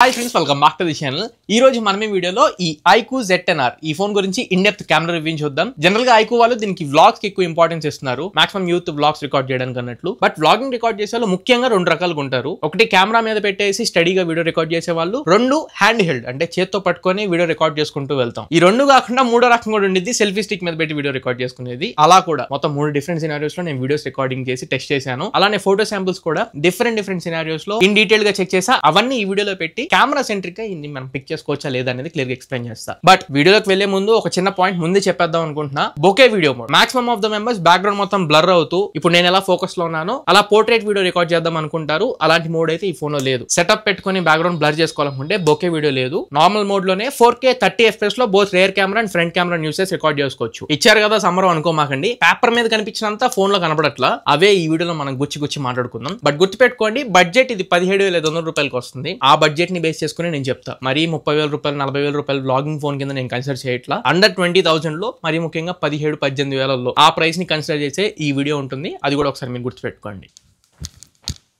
Hi friends, welcome back to the channel. ఈ రోజు మనం ఈ వీడియోలో ఈ ఐక్యూ Z10R ఈ ఫోన్ గురించి ఇన్ డెప్త్ కెమెరా రివ్యూ చూద్దాం. జనరల్ గా ఐక్యూ వాళ్ళు దీనికి వ్లాగ్స్ కి ఎక్కువ ఇంపార్టెన్స్ ఇస్తున్నారు, మాక్సిమం యూత్ వ్లాగ్స్ రికార్డ్ చేయడానికి అన్నట్లు. బట్ వ్లాగింగ్ రికార్డ్ చేసే వాళ్ళు ముఖ్యంగా రెండు రకాలుగా ఉంటారు. ఒకటి కెమెరా మీద పెట్టేసి స్టడీగా వీడియో రికార్డ్ చేసే వాళ్ళు, రెండు హ్యాండ్ హెల్డ్ అంటే చేత్తో పట్టుకొని వీడియో రికార్డ్ చేసుకుంటూ వెళ్తాం. ఈ రెండు కాకుండా మూడో రకం కూడా ఉండిద్ది, సెల్ఫీ స్టిక్ మీద పెట్టి వీడియో రికార్డ్ చేసుకునేది. అలా కూడా మొత్తం 3 డిఫరెంట్ సినారియోస్ లో నేను వీడియోస్ రికార్డింగ్ చేసి టెస్ట్ చేశాను. అలానే ఫోటో శాంపుల్స్ కూడా డిఫరెంట్ సినారియోస్ లో ఇన్ డీటెయిల్ గా చెక్ చేసా. అవన్నీ ఈ వీడియోలో పెట్టి కెమెరా సెంట్రిక్ ఇది మనం పిక్ చేసుకోవచ్చా లేదా అనేది క్లియర్ గా ఎక్స్ప్లెయిన్ చేస్తా. బట్ వీడియోలోకి వెళ్లే ముందు ఒక చిన్న పాయింట్ ముందు చెప్పేద్దాం అనుకుంటున్నా. Bouquet video mode maximum of the members background మొత్తం బ్లర్ అవుతూ ఇప్పుడు నేను ఎలా ఫోకస్ లో ఉన్నానో అలా పోర్ట్రేట్ వీడియో రికార్డ్ చేద్దాం అనుకుంటారు. అలాంటి మోడ్ అయితే ఈ ఫోన్ లో లేదు. సెటప్ పెట్టుకుని బ్యాక్గ్రౌండ్ బ్లర్ చేసుకోవాలనుకుంటే బొకే వీడియో లేదు. నార్మల్ మోడ్ లోనే 4K 30 FPS లో both rear camera and front camera use చేసి రికార్డ్ చేసుకోవచ్చు. ఇచ్చారు కదా సమ్మరం అనుకోమాకండి, పేపర్ మీద కనిపించినంత ఫోన్ లో కనపడట్లా. అవే ఈ వీడియోలో మనం గుచ్చి మాట్లాడుకుందాం. బట్ గుర్తుపెట్టుకోండి, బడ్జెట్ ఇది 17,500 రూపాయలకి వస్తుంది. ఆ బడ్జెట్ ని బేస్ చేసుకుని నేను చెప్తా. మరి 30,000 రూపాయలు 40,000 రూపాయలు వ్లాగింగ్ ఫోన్ కింద నేను కన్సిడర్ చేయట్లా. అండర్ 20,000 లో, మరి ముఖ్యంగా 17,000-18,000 ఆ ప్రైస్ ని కన్సిడర్ చేసే ఈ వీడియో ఉంటుంది. అది కూడా ఒకసారి మీరు గుర్తుపెట్టుకోండి.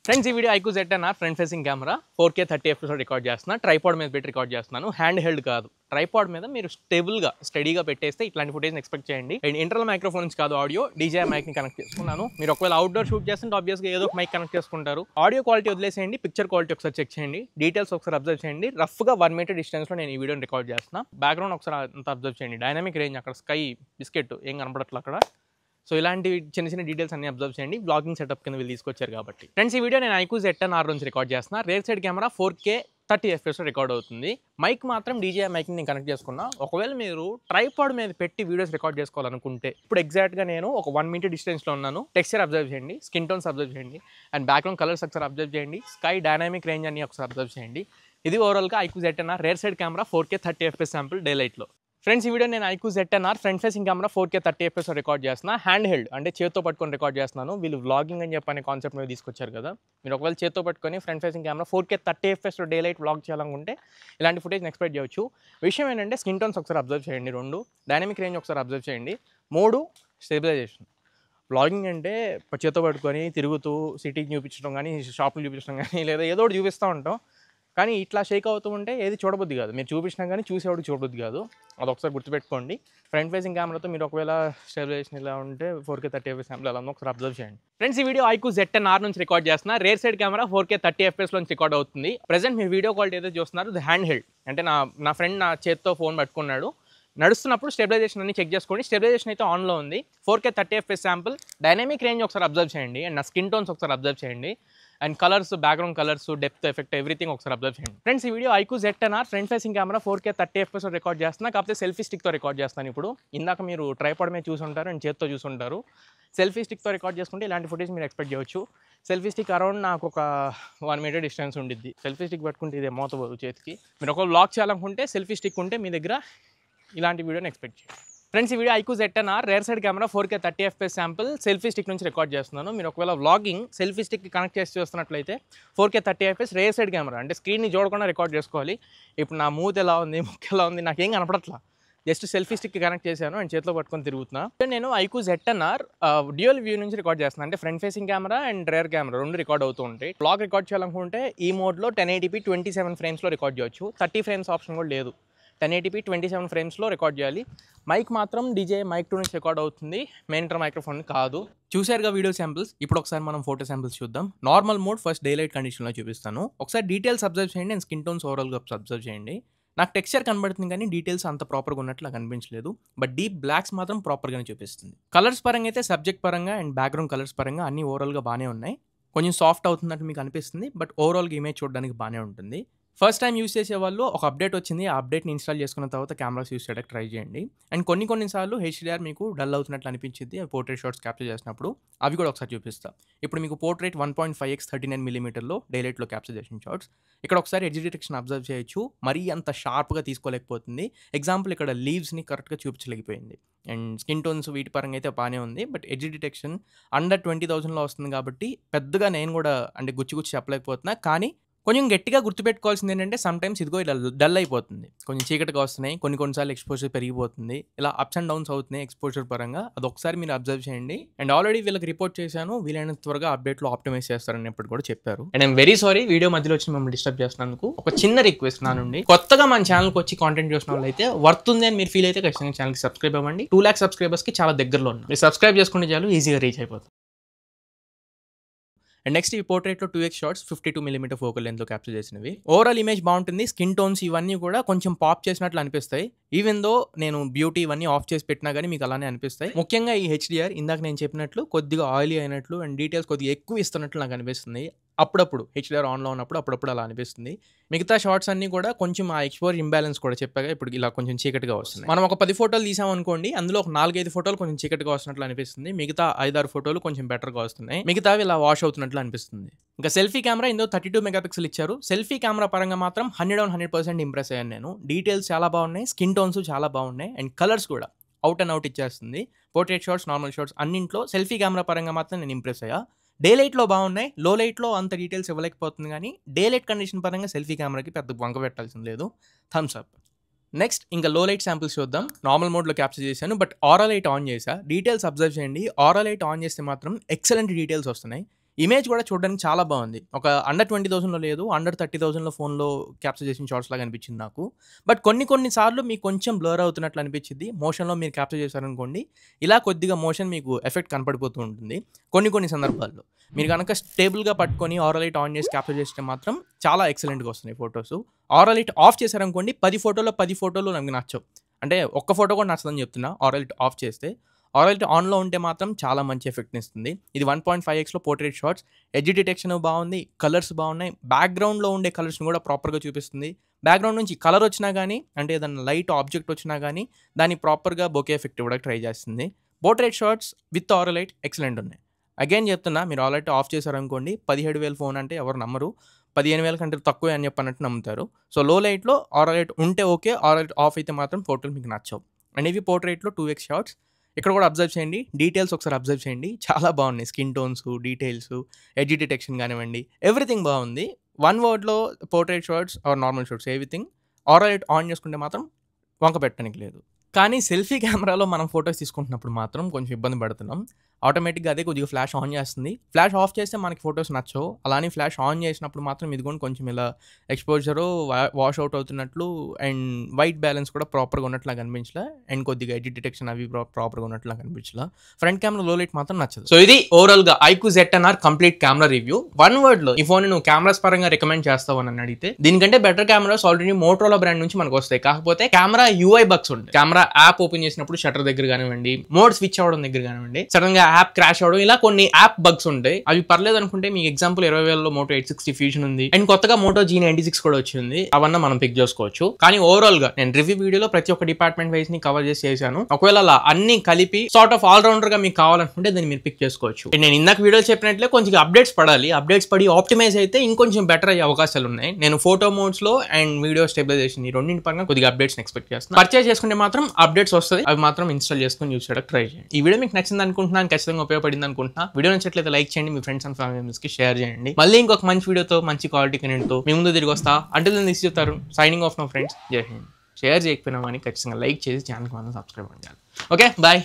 ఫ్రెండ్స్, ఈ video iQOO Z10R front facing camera 4K 30 FPS record చేస్తున్నా. ట్రైపాడ్ మీద పెట్టి రికార్డ్ చేస్తున్నాను, హ్యాండ్ హెల్డ్ కాదు. ట్రైపాడ్ మీద మీరు స్టడీగా పెట్టేస్తే ఇట్లాంటి ఫుటేజ్ ఎక్స్పెక్ట్ చేయండి. అండ్ ఇంటర్నల్ మైక్రోఫోన్స్ కాదు, ఆడియో DJI మైక్ ని కనెక్ట్ చేసుకున్నాను. మీరు ఒకవేళ అవుట్డోర్ షూట్ చేస్తుంటే ఆబ్వియస్ గా ఏదో ఒక మైక్ కనెక్ట్ చేసుకుంటారు. ఆడియో క్వాలిటీ వదిలేసేయండి, పిక్చర్ క్వాలిటీ ఒకసారి చెక్ చేయండి, డీటెయిల్స్ ఒకసారి అబ్జర్వ్ చేయండి. రఫ్ గా 1 మీటర్ డిస్టెన్స్ లో నేను ఈ వీడియోని రికార్డ్ చేస్తున్నా. బ్యాక్గ్రౌండ్ ఒకసారి అంత అబ్జర్వ్ చేయండి. డైనమిక్ రేంజ్ అక్కడ స్కై బిస్కెట్ ఏం కనపడట్లేదు అక్కడ. సో ఇలాంటి చిన్న డీటెయిల్స్ అన్ని అబ్జర్వ్ చేయండి. బ్లాగింగ్ సెటప్ కింద వీళ్ళు తీసుకొచ్చారు కాబట్టి. ఫ్రెండ్స్, ఈ వీడియో నేను ఐక్యూ Z10R నుంచి రికార్డ్ చేస్తున్నా. Rare side camera 4K 30 FPS record అవుతుంది. మైక్ మాత్రం DJI మైక్ నేను కనెక్ట్ చేసుకున్నా. ఒకవేళ మీరు ట్రైపాడ్ మీద పెట్టి వీడియోస్ రికార్డ్ చేసుకోవాలనుకుంటే ఇప్పుడు ఎగ్జాక్ట్గా నేను ఒక 1 మీటర్ డిస్టెన్స్లో ఉన్నాను. టెక్స్చర్ అబ్జర్వ్ చేయండి, స్కిన్ టోన్స్ అబ్జర్వ్ చేయండి, అండ్ బ్యాక్గ్రౌండ్ కలర్స్ ఒకసారి అబ్జర్వ్ చేయండి, స్కై డైనామిక్ రేంజ్ అన్ని ఒకసారి అబ్జర్వ్ చేయండి. ఇది ఓవరాల్గా iQOO Z10R rear side camera 4K 30 FPS sample day లైట్లో. ఫ్రెండ్స్, ఈ వీడియో నేను iQOO Z10R front facing camera 4K 30 FPS record చేస్తున్నా. హ్యాండ్ హెల్డ్ అంటే చేత్తో పట్టుకొని రికార్డ్ చేస్తున్నాను. వీళ్ళు వ్లాగింగ్ అని చెప్పని కాన్సెప్ట్ మీద తీసుకొచ్చారు కదా. మీరు ఒకవేళ చేత్తో పట్టుకొని front facing camera 4K 30 FPS day light vlog చేయాలనుకుంటే ఇలాంటి ఫుటేజ్ ఎక్స్పెక్ట్ చేయొచ్చు. విషయం ఏంటంటే స్కిన్ టోన్స్ ఒకసారి అబ్జర్వ్ చేయండి, 2 డైనమిక్ రేంజ్ ఒకసారి అబ్జర్వ్ చేయండి, 3 స్టెబిలైజేషన్. వ్లాగింగ్ అంటే చేత్తో పట్టుకొని తిరుగుతూ సిటీకి చూపించడం కానీ, షాపులు చూపించడం కానీ, లేదా ఏదో ఒకటి చూపిస్తూ ఉంటాం. కానీ ఇట్లా షేక్ అవుతూ ఉంటే ఏది చూడబుద్ది కాదు. మీరు చూపించినా కానీ చూసేవాడికి చూడబుద్ది కాదు. అది ఒకసారి గుర్తుపెట్టుకోండి. ఫ్రంట్ ఫేసింగ్ కెమెరాతో మీరు ఒకవేళ స్టెబిలైజేషన్ ఇలా ఉంటే 4K 30 FPS శాంపుల్ అలా ఒకసారి అబ్జర్వ్ చేయండి. ఫ్రెండ్స్, ఈ వీడియో ఐక్యూ Z10R నుంచి రికార్డ్ చేస్తున్నా. Rare side camera 4K 30 FPS నుంచి రికార్డ్ అవుతుంది. ప్రెజెంట్ మీరు వీడియో క్వాలిటీ ఏదో చూస్తున్నారు, ఇది హ్యాండ్ హెల్డ్ అంటే నా ఫ్రెండ్ నా చేత్తో ఫోన్ పట్టుకున్నాడు. నడుస్తున్నప్పుడు స్టెబిలైజేషన్ అన్ని చెక్ చేసుకోండి. స్టెబిలైజేషన్ అయితే ఆన్లో ఉంది. 4K 30 FPS sample, dynamic range ఒకసారి అబ్జర్వ్ చేయండి, అండ్ నా స్కిన్ టోన్స్ ఒకసారి అబ్జర్వ్ చేయండి, and colours, background colours, depth, effect, everything ఒకసారి అబ్జర్వ్ చేయండి. ఫ్రెండ్స్, ఈ video iQOO Z10R front facing camera 4K 30 FPS record చేస్తున్నా. కాకపోతే సెల్ఫీ స్టిక్తో రికార్డ్ చేస్తాను. ఇప్పుడు ఇందాక మీరు ట్రైపాడ్ మీద చూసుంటారు అండ్ చేత్తో చూసుంటారు. సెల్ఫీ స్టిక్తో రికార్డ్ చేసుకుంటే ఇలాంటి ఫుటేజ్ మీరు ఎక్స్పెక్ట్ చేయొచ్చు. సెల్ఫీ స్టిక్ అరౌండ్ నాకు ఒక 1 మీటర్ డిస్టెన్స్ ఉండిద్ది. సెల్ఫీ స్టిక్ పట్టుకుంటే ఇదే మోతబోదు చేతికి. మీరు ఒక వ్లాగ్ చేయాలనుకుంటే సెల్ఫీ స్టిక్ ఉంటే మీ దగ్గర ఇలాంటి వీడియోని ఎక్స్పెక్ట్ చేయండి. ఫ్రెండ్స్, ఈ video iQOO Z10R rear side camera 4K 30 FPS sample selfie stick నుంచి రికార్డ్ చేస్తున్నాను. మీరు ఒకవేళ వ్లాగింగ్ సెల్ఫీ స్టిక్ కనెక్ట్ చేసి చూస్తున్నట్లయితే 4K 30 FPS rare side camera అంటే స్క్రీన్ని చూడకుండా రికార్డ్ చేసుకోవాలి. ఇప్పుడు నా మూతి ఎలా ఉంది, ముక్కు ఎలా ఉంది నాకేం కనపడట్లా. జస్ట్ సెల్ఫీ స్టిక్ కనెక్ట్ చేశాను అండ్ చేతిలో పట్టుకొని తిరుగుతున్నా. నేను ఐక్యూ Z10R డ్యూయల్ వ్యూ నుంచి రికార్డ్ చేస్తున్నాను. అంటే front facing camera and rear camera 2 record అవుతూ ఉంటాయి. వ్లాగ్ రికార్డ్ చేయాలనుకుంటే ఈ మోడ్లో 1080p 27 ఫ్రేమ్స్లో రికార్డ్ చేయొచ్చు. 30 ఫ్రేమ్స్ ఆప్షన్ కూడా లేదు. 1080p 27 ఫ్రేమ్స్లో రికార్డ్ చేయాలి. మైక్ మాత్రం DJI మైక్ 2 నుంచి రికార్డ్ అవుతుంది, మెయిన్ ఇంటర్ మైక్రోఫోన్ కాదు. చూసారుగా వీడియో శాంపిల్స్. ఇప్పుడు ఒకసారి మనం ఫోటో శాంపిల్స్ చూద్దాం. Normal mode first day light కండిషన్లో చూపిస్తాను. ఒకసారి డీటెయిల్స్ అబ్జర్వ్ చేయండి అండ్ స్కిన్ టోన్స్ ఓవరాల్గా అబ్జర్వ్ చేయండి. నాకు టెక్స్చర్ కనబడుతుంది కానీ డీటెయిల్స్ అంత ప్రాపర్గా ఉన్నట్లు నాకు అనిపించలేదు. బట్ డీప్ బ్లాక్స్ మాత్రం ప్రాపర్గానే చూపిస్తుంది. కలర్స్ పరంగా అయితే సబ్జెక్ట్ పరంగా అండ్ బ్యాక్గ్రౌండ్ కలర్స్ పరంగా అన్ని ఓవరాల్గా బాగానే ఉన్నాయి. కొంచెం సాఫ్ట్ అవుతున్నట్టు మీకు అనిపిస్తుంది, బట్ ఓవరాల్గా ఇమేజ్ చూడడానికి బాగానే ఉంటుంది. ఫస్ట్ టైం యూస్ చేసే వాళ్ళు ఒక అప్డేట్ వచ్చింది, ఆ అప్డేట్ని ఇన్స్టాల్ చేసుకున్న తర్వాత కెమెరాస్ యూస్ చేయడానికి ట్రై చేయండి. అండ్ కొన్నిసార్లు HDR మీకు డల్ అవుతున్నట్లు అనిపించింది పోర్ట్రేట్ షాట్స్ క్యాప్చర్ చేసినప్పుడు. అవి కూడా ఒకసారి చూపిస్తాను. ఇప్పుడు మీకు పోర్ట్రేట్ 1.5x 39mm డే లైట్లో క్యాప్చర్ చేసిన షాట్స్. ఇక్కడ ఒకసారి ఎడ్జ్ డిటెక్షన్ అబ్జర్వ్ చేయొచ్చు. మరీ అంత షార్ప్గా తీసుకోలేకపోతుంది. ఎగ్జాంపుల్ ఇక్కడ లీవ్స్ని కరెక్ట్గా చూపించలేకపోయింది. అండ్ స్కిన్ టోన్స్ వీటి పరంగా అయితే బాగానే ఉంది. బట్ ఎడ్జ్ డిటెక్షన్ అండర్ 20,000లో వస్తుంది కాబట్టి పెద్దగా నేను కూడా అంటే గుచ్చి చెప్పలేకపోతున్నా. కానీ కొంచెం గట్టిగా గుర్తుపెట్టుకోవాల్సింది ఏంటంటే సమ్ టైమ్స్ ఇదిగో ఇలా డల్ అయిపోతుంది, కొంచెం చీకటిగా వస్తున్నాయి, కొన్నిసార్లు ఎక్స్పోజర్ పెరిగిపోతుంది, ఇలా అప్స్ అండ్ డౌన్స్ అవుతున్నాయి ఎక్స్పోజర్ పరంగా. అది ఒకసారి మీరు అబ్జర్వ్ చేయండి. అండ్ ఆల్రెడీ వీళ్ళకి రిపోర్ట్ చేశాను, వీలైనంత త్వరగా అప్డేట్లో ఆప్టిమైజ్ చేస్తారని ఎప్పుడు కూడా చెప్పారు. And I'm very sorry video మధ్యలో వచ్చి మిమ్మల్ని డిస్టర్బ్ చేస్తున్నందుకు. ఒక చిన్న రిక్వెస్ట్ నా నుండి, కొత్తగా మన ఛానల్కి వచ్చి కాంటెంట్ చూసిన వాళ్ళు అయితే వర్త్ ఉంది అని మీరు ఫీల్ అయితే ఖచ్చితంగా ఛానల్కి సబ్స్క్రైబ్ అవ్వండి. 2 lakhs సబ్స్క్రైబర్స్కి చాలా దగ్గరలో ఉన్నారు. మీరు సబ్స్క్రైబ్ చేసుకుంటే చాలు ఈజీగా రీచ్ అయిపోతుంది. అండ్ నెక్స్ట్ ఈ పోర్ట్రేట్లో 2x షాట్స్ 52mm ఫోకల్ లెంత్లో క్యాప్చర్ చేసినవి. ఓవరాల్ ఇమేజ్ బాగుంటుంది. స్కిన్ టోన్స్ ఇవన్నీ కూడా కొంచెం పాప్ చేసినట్లు అనిపిస్తాయి. ఈవెన్ దో నేను బ్యూటీ ఇవన్నీ ఆఫ్ చేసి పెట్టినా కానీ మీకు అలానే అనిపిస్తాయి. ముఖ్యంగా ఈ HDR ఇందాక నేను చెప్పినట్లు కొద్దిగా ఆయిలీ అయినట్లు అండ్ డీటెయిల్స్ కొద్దిగా ఎక్కువ ఇస్తున్నట్లు నాకు అనిపిస్తుంది. అప్పుడప్పుడు HDR ఆన్లో ఉన్నప్పుడు అప్పుడప్పుడు అలా అనిపిస్తుంది. మిగతా షార్ట్స్ అన్నీ కూడా కొంచెం ఆ ఎక్స్పోజర్ ఇంబ్యాలెన్స్ కూడా చెప్పాగా ఇప్పుడు ఇలా కొంచెం చీకటిగా వస్తున్నాయి. మనం ఒక 10 ఫోటోలు తీసామనుకోండి, అందులో ఒక 4-5 ఫోటోలు కొంచెం చీకటిగా వస్తున్నట్లు అనిపిస్తుంది. మిగతా 5-6 ఫోటోలు కొంచెం బెటర్గా వస్తున్నాయి. మిగతావి ఇలా వాష్ అవుతున్నట్లు అనిపిస్తుంది. ఇంకా సెల్ఫీ కెమెరా ఇందులో 32 మెగాపిక్సెల్ ఇచ్చారు. సెల్ఫీ కెమెరా పరంగా మాత్రం 100% ఇంప్రెస్ అయ్యాను నేను. డీటెయిల్స్ చాలా బాగున్నాయి, స్కిన్ టోన్స్ చాలా బాగున్నాయి అండ్ కలర్స్ కూడా అవుట్ అండ్ అవుట్ ఇచ్చేస్తుంది. పోర్ట్రేట్ షాట్స్, నార్మల్ షాట్స్ అన్నింట్లో సెల్ఫీ కెమెరా పరంగా మాత్రం నేను ఇంప్రెస్ అయ్యా. డే లైట్లో బాగున్నాయి, లో లైట్లో అంత డీటెయిల్స్ ఇవ్వలేకపోతుంది, కానీ డే లైట్ కండిషన్ పరంగా సెల్ఫీ కెమెరాకి పెద్ద వంక పెట్టాల్సింది లేదు. Thums up. నెక్స్ట్ ఇంకా లో లైట్ శాంపిల్స్ చూద్దాం. నార్మల్ మోడ్లో క్యాప్చర్ చేశాను, బట్ ఆరా లైట్ ఆన్ చేసా. డీటెయిల్స్ అబ్జర్వ్ చేయండి. ఆరా లైట్ ఆన్ చేస్తే మాత్రం ఎక్సలెంట్ డీటెయిల్స్ వస్తున్నాయి. ఇమేజ్ కూడా చూడడానికి చాలా బాగుంది. ఒక అండర్ 20,000లో లేదు, అండర్ 30,000లో ఫోన్లో క్యాప్చర్ చేసిన షార్ట్స్ లాగా అనిపించింది నాకు. బట్ కొన్నిసార్లు మీకు కొంచెం బ్లర్ అవుతున్నట్లు అనిపించింది. మోషన్లో మీరు క్యాప్చర్ చేశారనుకోండి, ఇలా కొద్దిగా మోషన్ మీకు ఎఫెక్ట్ కనపడిపోతూ ఉంటుంది. కొన్ని సందర్భాల్లో మీరు కనుక స్టేబుల్గా పట్టుకొని ఆరా లైట్ ఆన్ చేసి క్యాప్చర్ చేస్తే మాత్రం చాలా ఎక్సలెంట్గా వస్తున్నాయి ఫొటోస్. ఆరా లైట్ ఆఫ్ చేశారనుకోండి, 10 ఫోటోలు నాకు నచ్చవు. అంటే ఒక్క ఫోటో కూడా నచ్చదని చెప్తున్నా. ఆరా లైట్ ఆఫ్ చేస్తే, ఆరా లైట్ ఆన్లో ఉంటే మాత్రం చాలా మంచి ఎఫెక్ట్ని ఇస్తుంది. ఇది 1.5xలో పోర్ట్రేట్ షాట్స్. ఎడ్జ్ డిటెక్షన్ బాగుంది, కలర్స్ బాగున్నాయి. బ్యాక్గ్రౌండ్లో ఉండే కలర్స్ని కూడా ప్రాపర్గా చూపిస్తుంది. బ్యాక్గ్రౌండ్ నుంచి కలర్ వచ్చినా కానీ, అంటే ఏదైనా లైట్ ఆబ్జెక్ట్ వచ్చినా కానీ దాన్ని ప్రాపర్గా బొకే ఎఫెక్ట్ ఇవ్వడానికి ట్రై చేస్తుంది. Portrait shots with aura light excellent ఉన్నాయి. అగైన్ చెప్తున్నా, మీరు ఆరా లైట్ ఆఫ్ చేశారనుకోండి, 17,000 ఫోన్ అంటే ఎవరు నమ్మరు. 15,000 కంటే తక్కువే అని చెప్పన్నట్టు నమ్ముతారు. సో లో లైట్లో ఆరా లైట్ ఉంటే ఓకే, ఆరా లైట్ ఆఫ్ అయితే మాత్రం ఫోటోలు మీకు నచ్చవు. అండ్ ఇవి పోర్ట్రేట్లో 2x షాట్స్. ఇక్కడ కూడా అబ్జర్వ్ చేయండి, డీటెయిల్స్ ఒకసారి అబ్జర్వ్ చేయండి, చాలా బాగున్నాయి. Skin tones, details, edge detection కానివ్వండి, ఎవ్రీథింగ్ బాగుంది. వన్ వర్డ్లో portrait shots or normal shots everything. Aura light on చేసుకుంటే మాత్రం వంక పెట్టడానికి లేదు. కానీ సెల్ఫీ కెమెరాలో మనం ఫొటోస్ తీసుకుంటున్నప్పుడు మాత్రం కొంచెం ఇబ్బంది పడుతున్నాం. ఆటోమేటిక్గా అదే కొద్దిగా ఫ్లాష్ ఆన్ చేస్తుంది. ఫ్లాష్ ఆఫ్ చేస్తే మనకి ఫొటోస్ నచ్చవు. అలానే ఫ్లాష్ ఆన్ చేసినప్పుడు మాత్రం ఇదిగోండి కొంచెం ఇలా ఎక్స్పోజరు వాష్ అవుట్ అవుతున్నట్లు అండ్ వైట్ బ్యాలెన్స్ కూడా ప్రాపర్గా ఉన్నట్లు నాకు అనిపించలే. అండ్ కొద్దిగా ఎడ్జ్ డిటెక్షన్ అవి ప్రాపర్గా ఉన్నట్లు నాకు అనిపించలే. ఫ్రంట్ కెమెరా లో లైట్ మాత్రం నచ్చదు. సో ఇది ఓవరాల్గా iQOO ZTE complete camera review. One వర్డ్లో ఈ ఫోన్ నువ్వు కెమెరాస్ పరంగా రికమెండ్ చేస్తావు అని అడిగితే, దీనికంటే better cameras already Motorola brand నుంచి మనకు వస్తాయి. కాకపోతే కెమెరా UI బగ్స్ ఉంటాయి. కెమెరా యాప్ ఓపెన్ చేసినప్పుడు షట్టర్ దగ్గర కానివ్వండి, మోడ్ స్విచ్ అవ్వడం దగ్గర కానివ్వండి, సడన్ గా యాప్ క్రాష్ అవడం, ఇలా కొన్ని యాప్ బగ్స్ ఉంటాయి. అవి పర్లేదు అనుకుంటే మీకు ఎగ్జాంపుల్ 20,000లో Moto 860 ఫ్యూజన్ ఉంది అండ్ కొత్తగా Moto G96 కూడా వచ్చింది. అవన్నీ మనం పిక్ చేసుకోవచ్చు. కానీ ఓవరాల్ గా నేను రివ్యూ వీడియోలో ప్రతి ఒక్క డిపార్ట్మెంట్ వైజ్ ని కవర్ చేశాను. ఒకవేళ అలా అన్ని కలిపి సార్ట్ ఆఫ్ ఆల్ రౌండర్ గా మీకు కావాలనుకుంటే దాన్ని మీరు పిక్ చేసుకోవచ్చు. నేను ఇందాక వీడియో చెప్పినట్లే కొంచెం అప్డేట్స్ పడాలి. అప్డేట్స్ పడి ఆప్టిమైజ్ అయితే ఇంకొంచెం బెటర్ అయ్యే అవకాశాలు ఉన్నాయి. నేను ఫోటో మోడ్స్ లో అండ్ వీడియో స్టెబిలైజేషన్ ఈ రెండింటి పరంగా కొద్దిగా అప్డేట్స్ ఎక్స్పెక్ట్ చేస్తాను. పర్చేస్ చేసుకుంటే మాత్రం అప్డేట్స్ వస్తుంది, అవి మాత్రం ఇన్స్టాల్ చేసుకుని యూస్ చేయడానికి ట్రై చేయండి. ఈ వీడియో మీకు నచ్చింది అనుకుంటున్నాను, ఖచ్చితంగా ఉపయోగపడింది అనుకుంటున్నా. వీడియో నచ్చట్లయితే లైక్ చేయండి, మీ ఫ్రెండ్స్ అండ్ ఫ్యామిలీ మెంబర్స్ కి షేర్ చేయండి. మళ్ళీ ఇంకొక మంచి వీడియోతో మంచి క్వాలిటీ కంటెంట్ తో మీ ముందు తిరిగి వస్తా. అంటే నేను చెప్తారు సైనింగ్ ఆఫ్ నో ఫ్రెండ్స్. జై హింద్. షేర్ చేయకపోయినా కానీ ఖచ్చితంగా లైక్ చేసి ఛానల్కి మనం సబ్స్క్రైబ్ చేయాలి. Okay, bye.